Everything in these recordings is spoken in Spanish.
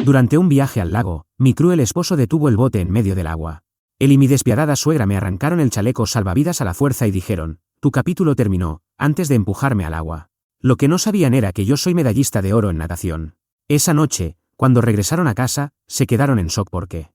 Durante un viaje al lago, mi cruel esposo detuvo el bote en medio del agua. Él y mi despiadada suegra me arrancaron el chaleco salvavidas a la fuerza y dijeron: tu capítulo terminó, antes de empujarme al agua. Lo que no sabían era que yo soy medallista de oro en natación. Esa noche, cuando regresaron a casa, se quedaron en shock porque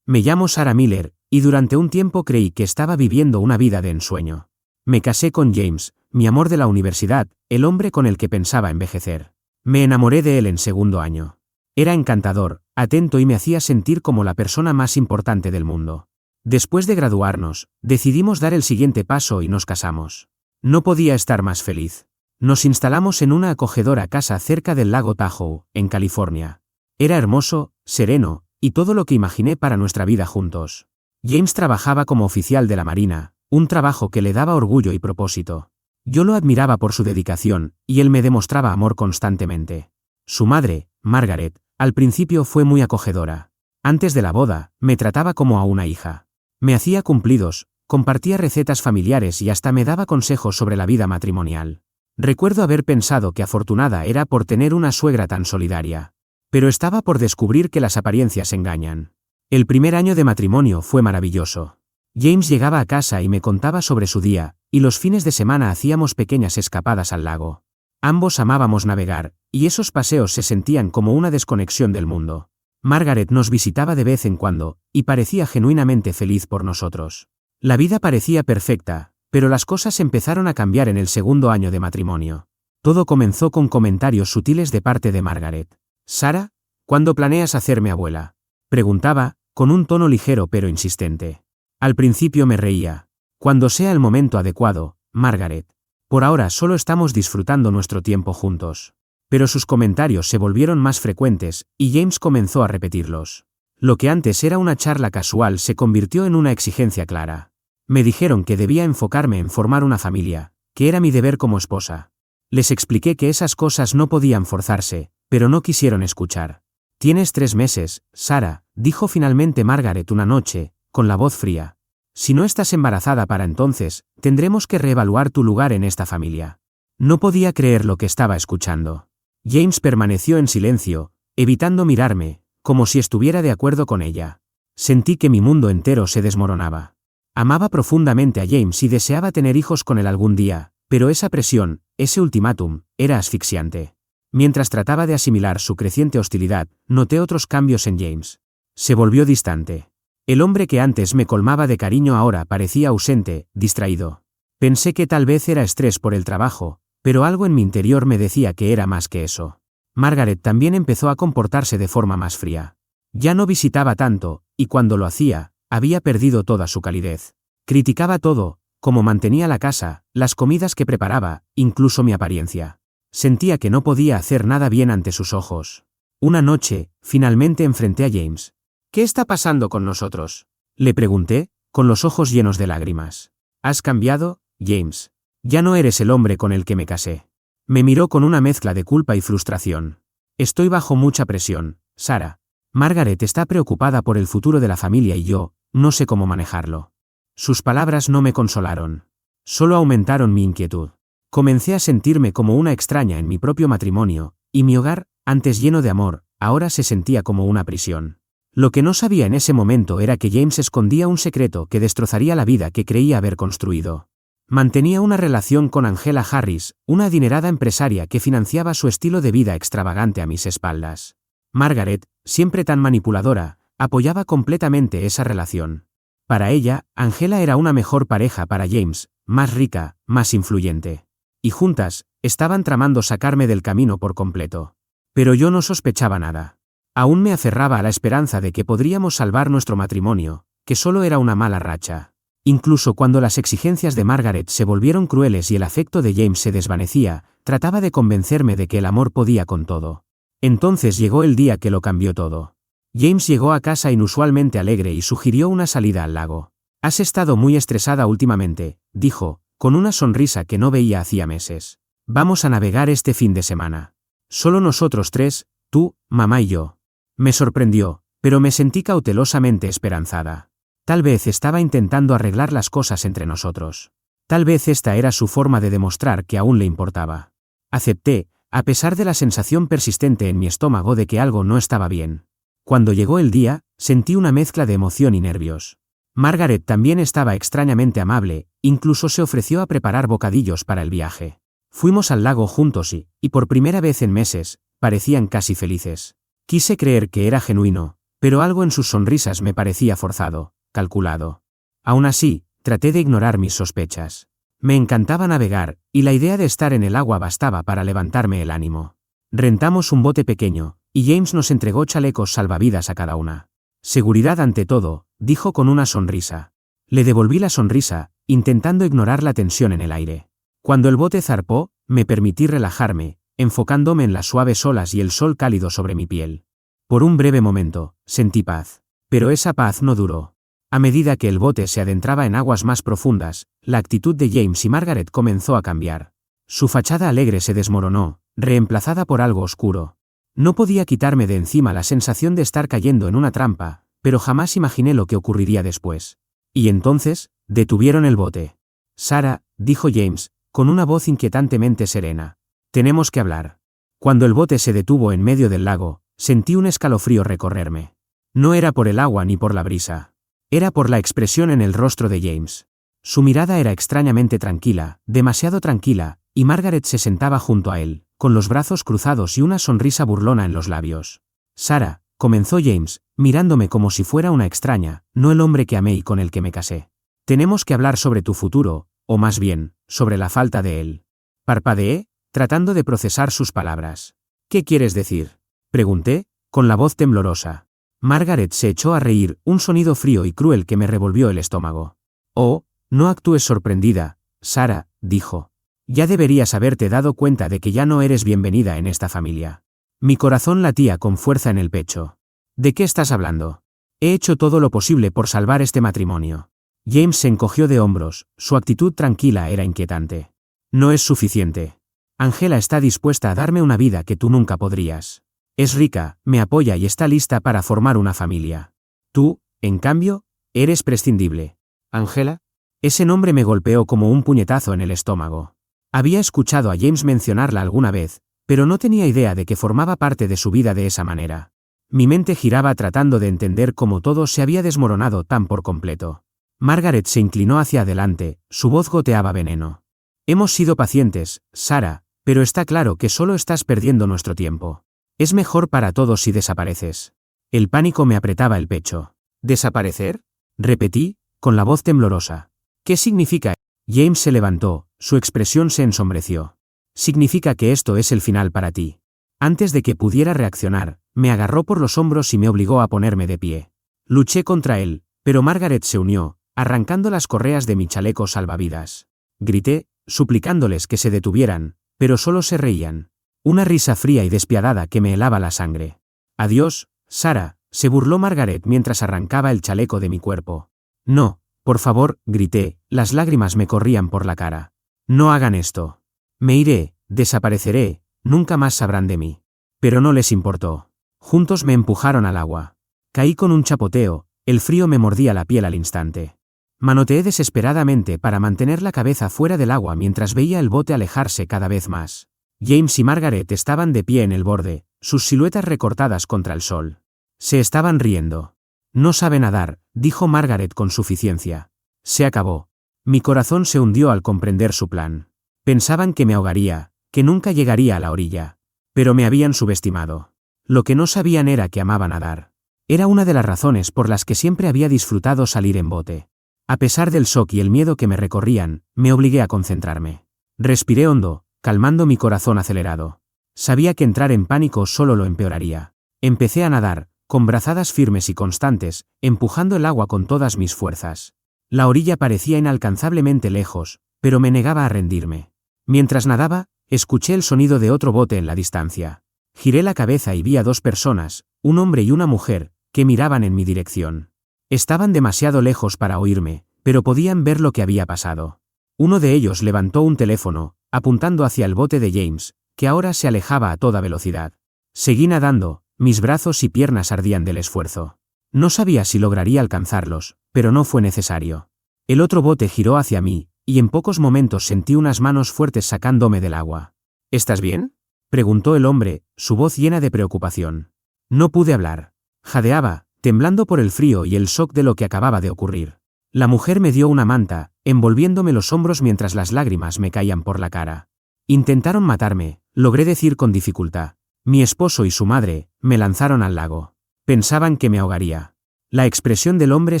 me llamo Sarah Miller, y durante un tiempo creí que estaba viviendo una vida de ensueño. Me casé con James, mi amor de la universidad, el hombre con el que pensaba envejecer. Me enamoré de él en segundo año. Era encantador, atento y me hacía sentir como la persona más importante del mundo. Después de graduarnos, decidimos dar el siguiente paso y nos casamos. No podía estar más feliz. Nos instalamos en una acogedora casa cerca del lago Tahoe, en California. Era hermoso, sereno, y todo lo que imaginé para nuestra vida juntos. James trabajaba como oficial de la Marina, un trabajo que le daba orgullo y propósito. Yo lo admiraba por su dedicación, y él me demostraba amor constantemente. Su madre, Margaret, al principio fue muy acogedora. Antes de la boda, me trataba como a una hija. Me hacía cumplidos, compartía recetas familiares y hasta me daba consejos sobre la vida matrimonial. Recuerdo haber pensado que afortunada era por tener una suegra tan solidaria. Pero estaba por descubrir que las apariencias engañan. El primer año de matrimonio fue maravilloso. James llegaba a casa y me contaba sobre su día, y los fines de semana hacíamos pequeñas escapadas al lago. Ambos amábamos navegar, y esos paseos se sentían como una desconexión del mundo. Margaret nos visitaba de vez en cuando, y parecía genuinamente feliz por nosotros. La vida parecía perfecta, pero las cosas empezaron a cambiar en el segundo año de matrimonio. Todo comenzó con comentarios sutiles de parte de Margaret. «Sarah, ¿cuándo planeas hacerme abuela?», preguntaba, con un tono ligero pero insistente. Al principio me reía. «Cuando sea el momento adecuado, Margaret. Por ahora solo estamos disfrutando nuestro tiempo juntos». Pero sus comentarios se volvieron más frecuentes, y James comenzó a repetirlos. Lo que antes era una charla casual se convirtió en una exigencia clara. Me dijeron que debía enfocarme en formar una familia, que era mi deber como esposa. Les expliqué que esas cosas no podían forzarse, pero no quisieron escuchar. «Tienes 3 meses, Sarah», dijo finalmente Margaret una noche, con la voz fría. «Si no estás embarazada para entonces, tendremos que reevaluar tu lugar en esta familia». No podía creer lo que estaba escuchando. James permaneció en silencio, evitando mirarme, como si estuviera de acuerdo con ella. Sentí que mi mundo entero se desmoronaba. Amaba profundamente a James y deseaba tener hijos con él algún día, pero esa presión, ese ultimátum, era asfixiante. Mientras trataba de asimilar su creciente hostilidad, noté otros cambios en James. Se volvió distante. El hombre que antes me colmaba de cariño ahora parecía ausente, distraído. Pensé que tal vez era estrés por el trabajo, pero algo en mi interior me decía que era más que eso. Margaret también empezó a comportarse de forma más fría. Ya no visitaba tanto, y cuando lo hacía, había perdido toda su calidez. Criticaba todo, cómo mantenía la casa, las comidas que preparaba, incluso mi apariencia. Sentía que no podía hacer nada bien ante sus ojos. Una noche, finalmente enfrenté a James. «¿Qué está pasando con nosotros?», le pregunté, con los ojos llenos de lágrimas. «¿Has cambiado, James? Ya no eres el hombre con el que me casé». Me miró con una mezcla de culpa y frustración. «Estoy bajo mucha presión, Sarah. Margaret está preocupada por el futuro de la familia y yo, no sé cómo manejarlo». Sus palabras no me consolaron. Solo aumentaron mi inquietud. Comencé a sentirme como una extraña en mi propio matrimonio, y mi hogar, antes lleno de amor, ahora se sentía como una prisión. Lo que no sabía en ese momento era que James escondía un secreto que destrozaría la vida que creía haber construido. Mantenía una relación con Angela Harris, una adinerada empresaria que financiaba su estilo de vida extravagante a mis espaldas. Margaret, siempre tan manipuladora, apoyaba completamente esa relación. Para ella, Angela era una mejor pareja para James, más rica, más influyente. Y juntas, estaban tramando sacarme del camino por completo. Pero yo no sospechaba nada. Aún me aferraba a la esperanza de que podríamos salvar nuestro matrimonio, que solo era una mala racha. Incluso cuando las exigencias de Margaret se volvieron crueles y el afecto de James se desvanecía, trataba de convencerme de que el amor podía con todo. Entonces llegó el día que lo cambió todo. James llegó a casa inusualmente alegre y sugirió una salida al lago. «Has estado muy estresada últimamente», dijo, con una sonrisa que no veía hacía meses. «Vamos a navegar este fin de semana. Solo nosotros 3, tú, mamá y yo». Me sorprendió, pero me sentí cautelosamente esperanzada. Tal vez estaba intentando arreglar las cosas entre nosotros. Tal vez esta era su forma de demostrar que aún le importaba. Acepté, a pesar de la sensación persistente en mi estómago de que algo no estaba bien. Cuando llegó el día, sentí una mezcla de emoción y nervios. Margaret también estaba extrañamente amable, incluso se ofreció a preparar bocadillos para el viaje. Fuimos al lago juntos y por primera vez en meses, parecían casi felices. Quise creer que era genuino, pero algo en sus sonrisas me parecía forzado, calculado. Aún así, traté de ignorar mis sospechas. Me encantaba navegar, y la idea de estar en el agua bastaba para levantarme el ánimo. Rentamos un bote pequeño, y James nos entregó chalecos salvavidas a cada una. Seguridad ante todo, dijo con una sonrisa. Le devolví la sonrisa, intentando ignorar la tensión en el aire. Cuando el bote zarpó, me permití relajarme, enfocándome en las suaves olas y el sol cálido sobre mi piel. Por un breve momento, sentí paz. Pero esa paz no duró. A medida que el bote se adentraba en aguas más profundas, la actitud de James y Margaret comenzó a cambiar. Su fachada alegre se desmoronó, reemplazada por algo oscuro. No podía quitarme de encima la sensación de estar cayendo en una trampa, pero jamás imaginé lo que ocurriría después. Y entonces, detuvieron el bote. Sarah, dijo James, con una voz inquietantemente serena. Tenemos que hablar. Cuando el bote se detuvo en medio del lago, sentí un escalofrío recorrerme. No era por el agua ni por la brisa. Era por la expresión en el rostro de James. Su mirada era extrañamente tranquila, demasiado tranquila, y Margaret se sentaba junto a él, con los brazos cruzados y una sonrisa burlona en los labios. Sarah, comenzó James, mirándome como si fuera una extraña, no el hombre que amé y con el que me casé. Tenemos que hablar sobre tu futuro, o más bien, sobre la falta de él. Parpadeé, tratando de procesar sus palabras. ¿Qué quieres decir?, pregunté, con la voz temblorosa. Margaret se echó a reír, un sonido frío y cruel que me revolvió el estómago. Oh, no actúes sorprendida, Sarah, dijo. Ya deberías haberte dado cuenta de que ya no eres bienvenida en esta familia. Mi corazón latía con fuerza en el pecho. ¿De qué estás hablando? He hecho todo lo posible por salvar este matrimonio. James se encogió de hombros, su actitud tranquila era inquietante. No es suficiente. Angela está dispuesta a darme una vida que tú nunca podrías. Es rica, me apoya y está lista para formar una familia. Tú, en cambio, eres prescindible. ¿Angela? Ese nombre me golpeó como un puñetazo en el estómago. Había escuchado a James mencionarla alguna vez, pero no tenía idea de que formaba parte de su vida de esa manera. Mi mente giraba tratando de entender cómo todo se había desmoronado tan por completo. Margaret se inclinó hacia adelante, su voz goteaba veneno. Hemos sido pacientes, Sarah, pero está claro que solo estás perdiendo nuestro tiempo. Es mejor para todos si desapareces. El pánico me apretaba el pecho. ¿Desaparecer?, repetí, con la voz temblorosa. ¿Qué significa? James se levantó, su expresión se ensombreció. Significa que esto es el final para ti. Antes de que pudiera reaccionar, me agarró por los hombros y me obligó a ponerme de pie. Luché contra él, pero Margaret se unió, arrancando las correas de mi chaleco salvavidas. Grité, suplicándoles que se detuvieran, pero solo se reían. Una risa fría y despiadada que me helaba la sangre. Adiós, Sarah, se burló Margaret mientras arrancaba el chaleco de mi cuerpo. No, por favor, grité, las lágrimas me corrían por la cara. No hagan esto. Me iré, desapareceré, nunca más sabrán de mí. Pero no les importó. Juntos me empujaron al agua. Caí con un chapoteo, el frío me mordía la piel al instante. Manoteé desesperadamente para mantener la cabeza fuera del agua mientras veía el bote alejarse cada vez más. James y Margaret estaban de pie en el borde, sus siluetas recortadas contra el sol. Se estaban riendo. No sabe nadar, dijo Margaret con suficiencia. Se acabó. Mi corazón se hundió al comprender su plan. Pensaban que me ahogaría, que nunca llegaría a la orilla. Pero me habían subestimado. Lo que no sabían era que amaba nadar. Era una de las razones por las que siempre había disfrutado salir en bote. A pesar del shock y el miedo que me recorrían, me obligué a concentrarme. Respiré hondo, calmando mi corazón acelerado. Sabía que entrar en pánico solo lo empeoraría. Empecé a nadar, con brazadas firmes y constantes, empujando el agua con todas mis fuerzas. La orilla parecía inalcanzablemente lejos, pero me negaba a rendirme. Mientras nadaba, escuché el sonido de otro bote en la distancia. Giré la cabeza y vi a dos personas, un hombre y una mujer, que miraban en mi dirección. Estaban demasiado lejos para oírme, pero podían ver lo que había pasado. Uno de ellos levantó un teléfono, apuntando hacia el bote de James, que ahora se alejaba a toda velocidad. Seguí nadando, mis brazos y piernas ardían del esfuerzo. No sabía si lograría alcanzarlos, pero no fue necesario. El otro bote giró hacia mí, y en pocos momentos sentí unas manos fuertes sacándome del agua. ¿Estás bien?, preguntó el hombre, su voz llena de preocupación. No pude hablar. Jadeaba, temblando por el frío y el shock de lo que acababa de ocurrir. La mujer me dio una manta, envolviéndome los hombros mientras las lágrimas me caían por la cara. Intentaron matarme, logré decir con dificultad. Mi esposo y su madre me lanzaron al lago. Pensaban que me ahogaría. La expresión del hombre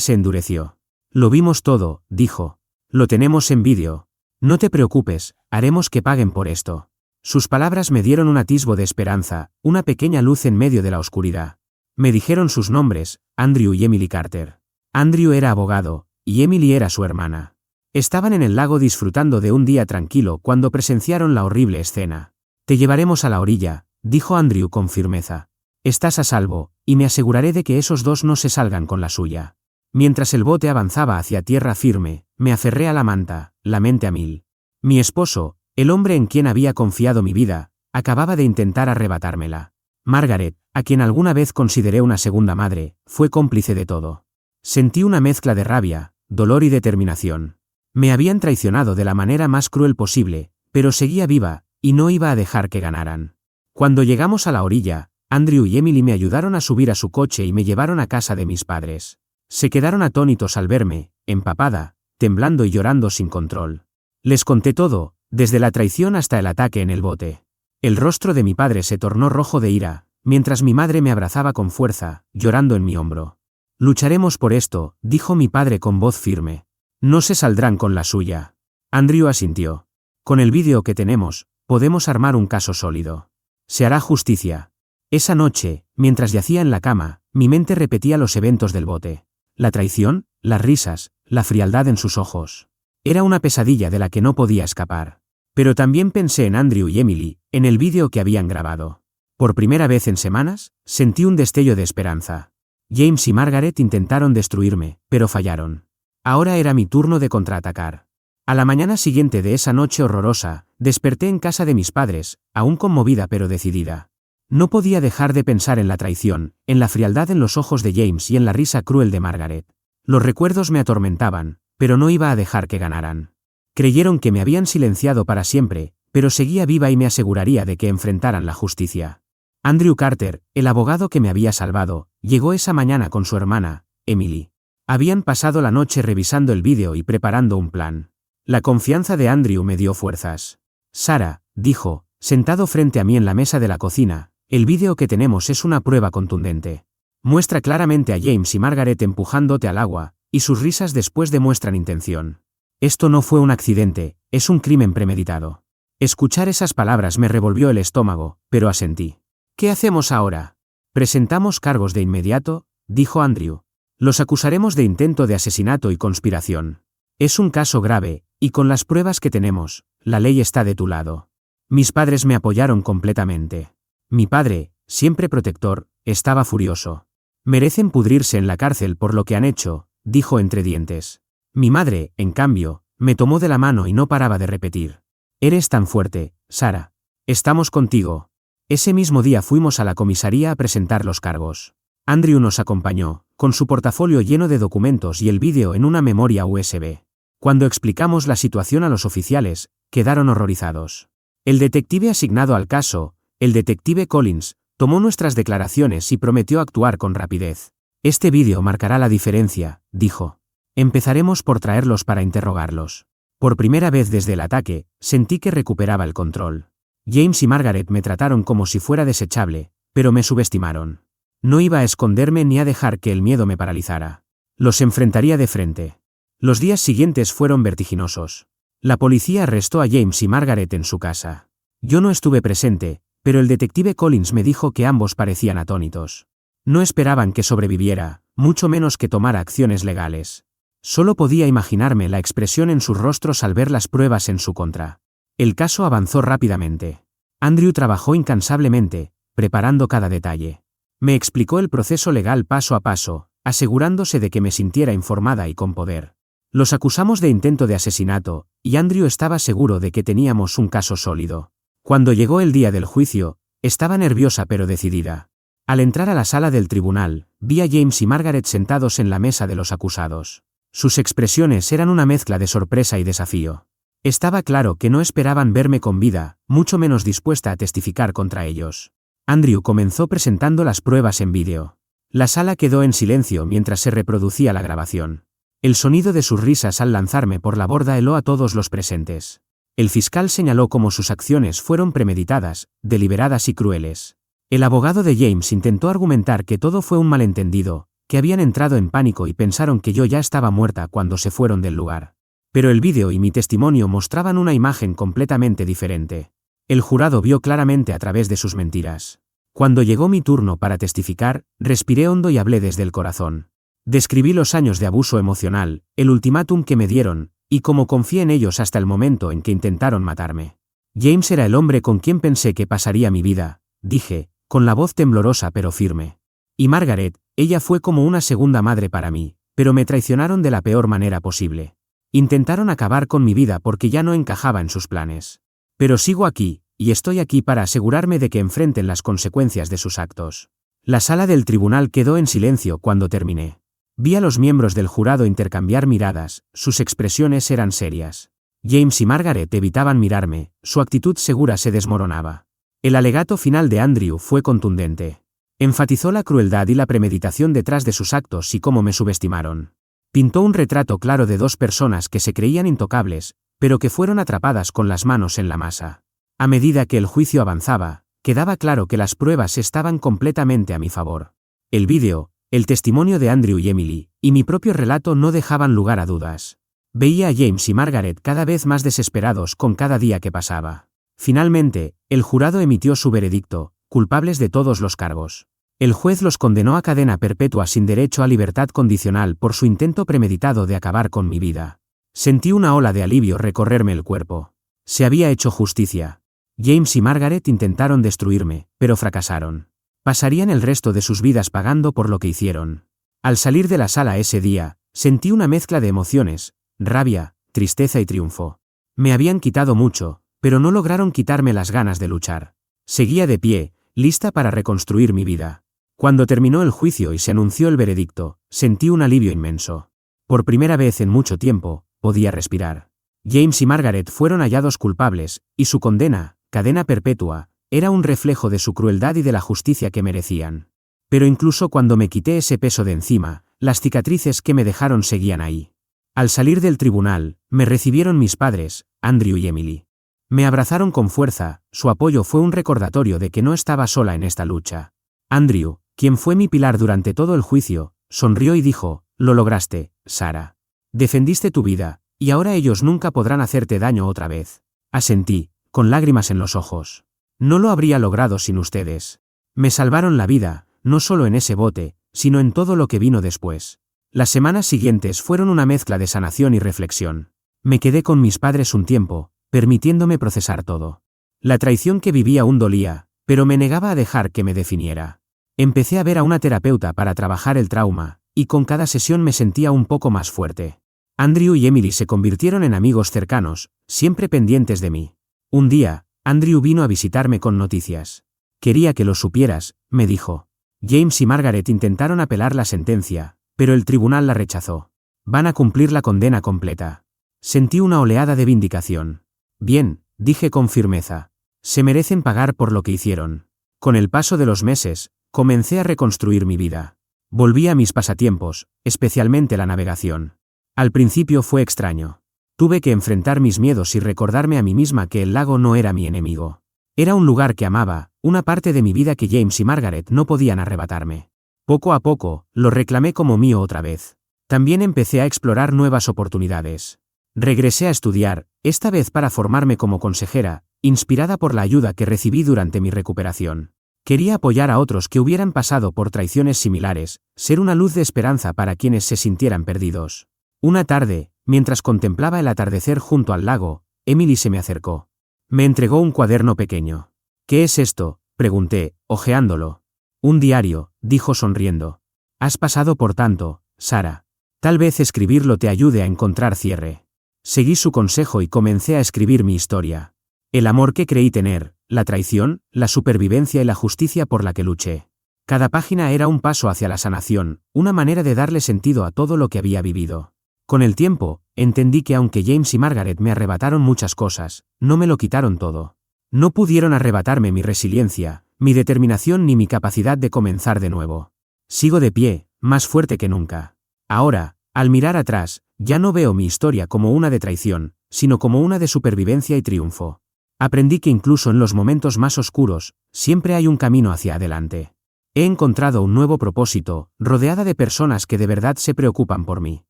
se endureció. Lo vimos todo, dijo. Lo tenemos en vídeo. No te preocupes, haremos que paguen por esto. Sus palabras me dieron un atisbo de esperanza, una pequeña luz en medio de la oscuridad. Me dijeron sus nombres, Andrew y Emily Carter. Andrew era abogado, y Emily era su hermana. Estaban en el lago disfrutando de un día tranquilo cuando presenciaron la horrible escena. Te llevaremos a la orilla, dijo Andrew con firmeza. Estás a salvo, y me aseguraré de que esos dos no se salgan con la suya. Mientras el bote avanzaba hacia tierra firme, me aferré a la manta, la mente a mil. Mi esposo, el hombre en quien había confiado mi vida, acababa de intentar arrebatármela. Margaret, a quien alguna vez consideré una segunda madre, fue cómplice de todo. Sentí una mezcla de rabia, dolor y determinación. Me habían traicionado de la manera más cruel posible, pero seguía viva, y no iba a dejar que ganaran. Cuando llegamos a la orilla, Andrew y Emily me ayudaron a subir a su coche y me llevaron a casa de mis padres. Se quedaron atónitos al verme, empapada, temblando y llorando sin control. Les conté todo, desde la traición hasta el ataque en el bote. El rostro de mi padre se tornó rojo de ira, mientras mi madre me abrazaba con fuerza, llorando en mi hombro. Lucharemos por esto, dijo mi padre con voz firme. No se saldrán con la suya. Andrew asintió. Con el vídeo que tenemos, podemos armar un caso sólido. Se hará justicia. Esa noche, mientras yacía en la cama, mi mente repetía los eventos del bote. La traición, las risas, la frialdad en sus ojos. Era una pesadilla de la que no podía escapar. Pero también pensé en Andrew y Emily, en el vídeo que habían grabado. Por primera vez en semanas, sentí un destello de esperanza. James y Margaret intentaron destruirme, pero fallaron. Ahora era mi turno de contraatacar. A la mañana siguiente de esa noche horrorosa, desperté en casa de mis padres, aún conmovida pero decidida. No podía dejar de pensar en la traición, en la frialdad en los ojos de James y en la risa cruel de Margaret. Los recuerdos me atormentaban, pero no iba a dejar que ganaran. Creyeron que me habían silenciado para siempre, pero seguía viva y me aseguraría de que enfrentaran la justicia. Andrew Carter, el abogado que me había salvado, llegó esa mañana con su hermana, Emily. Habían pasado la noche revisando el vídeo y preparando un plan. La confianza de Andrew me dio fuerzas. Sarah, dijo, sentado frente a mí en la mesa de la cocina, el vídeo que tenemos es una prueba contundente. Muestra claramente a James y Margaret empujándote al agua, y sus risas después demuestran intención. Esto no fue un accidente, es un crimen premeditado. Escuchar esas palabras me revolvió el estómago, pero asentí. ¿Qué hacemos ahora? ¿Presentamos cargos de inmediato?, dijo Andrew. Los acusaremos de intento de asesinato y conspiración. Es un caso grave, y con las pruebas que tenemos, la ley está de tu lado. Mis padres me apoyaron completamente. Mi padre, siempre protector, estaba furioso. Merecen pudrirse en la cárcel por lo que han hecho, dijo entre dientes. Mi madre, en cambio, me tomó de la mano y no paraba de repetir. Eres tan fuerte, Sarah. Estamos contigo. Ese mismo día fuimos a la comisaría a presentar los cargos. Andrew nos acompañó, con su portafolio lleno de documentos y el vídeo en una memoria USB. Cuando explicamos la situación a los oficiales, quedaron horrorizados. El detective asignado al caso, el detective Collins, tomó nuestras declaraciones y prometió actuar con rapidez. Este vídeo marcará la diferencia, dijo. Empezaremos por traerlos para interrogarlos. Por primera vez desde el ataque, sentí que recuperaba el control. James y Margaret me trataron como si fuera desechable, pero me subestimaron. No iba a esconderme ni a dejar que el miedo me paralizara. Los enfrentaría de frente. Los días siguientes fueron vertiginosos. La policía arrestó a James y Margaret en su casa. Yo no estuve presente, pero el detective Collins me dijo que ambos parecían atónitos. No esperaban que sobreviviera, mucho menos que tomara acciones legales. Solo podía imaginarme la expresión en sus rostros al ver las pruebas en su contra. El caso avanzó rápidamente. Andrew trabajó incansablemente, preparando cada detalle. Me explicó el proceso legal paso a paso, asegurándose de que me sintiera informada y con poder. Los acusamos de intento de asesinato, y Andrew estaba seguro de que teníamos un caso sólido. Cuando llegó el día del juicio, estaba nerviosa pero decidida. Al entrar a la sala del tribunal, vi a James y Margaret sentados en la mesa de los acusados. Sus expresiones eran una mezcla de sorpresa y desafío. Estaba claro que no esperaban verme con vida, mucho menos dispuesta a testificar contra ellos. Andrew comenzó presentando las pruebas en vídeo. La sala quedó en silencio mientras se reproducía la grabación. El sonido de sus risas al lanzarme por la borda heló a todos los presentes. El fiscal señaló cómo sus acciones fueron premeditadas, deliberadas y crueles. El abogado de James intentó argumentar que todo fue un malentendido, que habían entrado en pánico y pensaron que yo ya estaba muerta cuando se fueron del lugar. Pero el vídeo y mi testimonio mostraban una imagen completamente diferente. El jurado vio claramente a través de sus mentiras. Cuando llegó mi turno para testificar, respiré hondo y hablé desde el corazón. Describí los años de abuso emocional, el ultimátum que me dieron, y cómo confié en ellos hasta el momento en que intentaron matarme. James era el hombre con quien pensé que pasaría mi vida, dije, con la voz temblorosa pero firme. Y Margaret, ella fue como una segunda madre para mí, pero me traicionaron de la peor manera posible. Intentaron acabar con mi vida porque ya no encajaba en sus planes. Pero sigo aquí, y estoy aquí para asegurarme de que enfrenten las consecuencias de sus actos. La sala del tribunal quedó en silencio cuando terminé. Vi a los miembros del jurado intercambiar miradas, sus expresiones eran serias. James y Margaret evitaban mirarme, su actitud segura se desmoronaba. El alegato final de Andrew fue contundente. Enfatizó la crueldad y la premeditación detrás de sus actos y cómo me subestimaron. Pintó un retrato claro de dos personas que se creían intocables, pero que fueron atrapadas con las manos en la masa. A medida que el juicio avanzaba, quedaba claro que las pruebas estaban completamente a mi favor. El vídeo, el testimonio de Andrew y Emily, y mi propio relato no dejaban lugar a dudas. Veía a James y Margaret cada vez más desesperados con cada día que pasaba. Finalmente, el jurado emitió su veredicto, culpables de todos los cargos. El juez los condenó a cadena perpetua sin derecho a libertad condicional por su intento premeditado de acabar con mi vida. Sentí una ola de alivio recorrerme el cuerpo. Se había hecho justicia. James y Margaret intentaron destruirme, pero fracasaron. Pasarían el resto de sus vidas pagando por lo que hicieron. Al salir de la sala ese día, sentí una mezcla de emociones, rabia, tristeza y triunfo. Me habían quitado mucho, pero no lograron quitarme las ganas de luchar. Seguía de pie, lista para reconstruir mi vida. Cuando terminó el juicio y se anunció el veredicto, sentí un alivio inmenso. Por primera vez en mucho tiempo, podía respirar. James y Margaret fueron hallados culpables, y su condena, cadena perpetua, era un reflejo de su crueldad y de la justicia que merecían. Pero incluso cuando me quité ese peso de encima, las cicatrices que me dejaron seguían ahí. Al salir del tribunal, me recibieron mis padres, Andrew y Emily. Me abrazaron con fuerza, su apoyo fue un recordatorio de que no estaba sola en esta lucha. Andrew, quien fue mi pilar durante todo el juicio, sonrió y dijo, «Lo lograste, Sarah. Defendiste tu vida, y ahora ellos nunca podrán hacerte daño otra vez». Asentí, con lágrimas en los ojos. No lo habría logrado sin ustedes. Me salvaron la vida, no solo en ese bote, sino en todo lo que vino después. Las semanas siguientes fueron una mezcla de sanación y reflexión. Me quedé con mis padres un tiempo, permitiéndome procesar todo. La traición que vivía aún dolía, pero me negaba a dejar que me definiera. Empecé a ver a una terapeuta para trabajar el trauma, y con cada sesión me sentía un poco más fuerte. Andrew y Emily se convirtieron en amigos cercanos, siempre pendientes de mí. Un día, Andrew vino a visitarme con noticias. «Quería que lo supieras», me dijo. James y Margaret intentaron apelar la sentencia, pero el tribunal la rechazó. Van a cumplir la condena completa. Sentí una oleada de vindicación. «Bien», dije con firmeza. «Se merecen pagar por lo que hicieron». Con el paso de los meses, comencé a reconstruir mi vida. Volví a mis pasatiempos, especialmente la navegación. Al principio fue extraño. Tuve que enfrentar mis miedos y recordarme a mí misma que el lago no era mi enemigo. Era un lugar que amaba, una parte de mi vida que James y Margaret no podían arrebatarme. Poco a poco, lo reclamé como mío otra vez. También empecé a explorar nuevas oportunidades. Regresé a estudiar, esta vez para formarme como consejera, inspirada por la ayuda que recibí durante mi recuperación. Quería apoyar a otros que hubieran pasado por traiciones similares, ser una luz de esperanza para quienes se sintieran perdidos. Una tarde, mientras contemplaba el atardecer junto al lago, Emily se me acercó. Me entregó un cuaderno pequeño. «¿Qué es esto?», pregunté, hojeándolo. «Un diario», dijo sonriendo. «Has pasado por tanto, Sarah. Tal vez escribirlo te ayude a encontrar cierre». Seguí su consejo y comencé a escribir mi historia. El amor que creí tener, la traición, la supervivencia y la justicia por la que luché. Cada página era un paso hacia la sanación, una manera de darle sentido a todo lo que había vivido. Con el tiempo, entendí que aunque James y Margaret me arrebataron muchas cosas, no me lo quitaron todo. No pudieron arrebatarme mi resiliencia, mi determinación ni mi capacidad de comenzar de nuevo. Sigo de pie, más fuerte que nunca. Ahora, al mirar atrás, ya no veo mi historia como una de traición, sino como una de supervivencia y triunfo. Aprendí que incluso en los momentos más oscuros, siempre hay un camino hacia adelante. He encontrado un nuevo propósito, rodeada de personas que de verdad se preocupan por mí.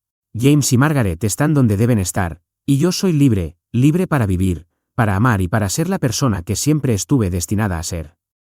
James y Margaret están donde deben estar, y yo soy libre, libre para vivir, para amar y para ser la persona que siempre estuve destinada a ser.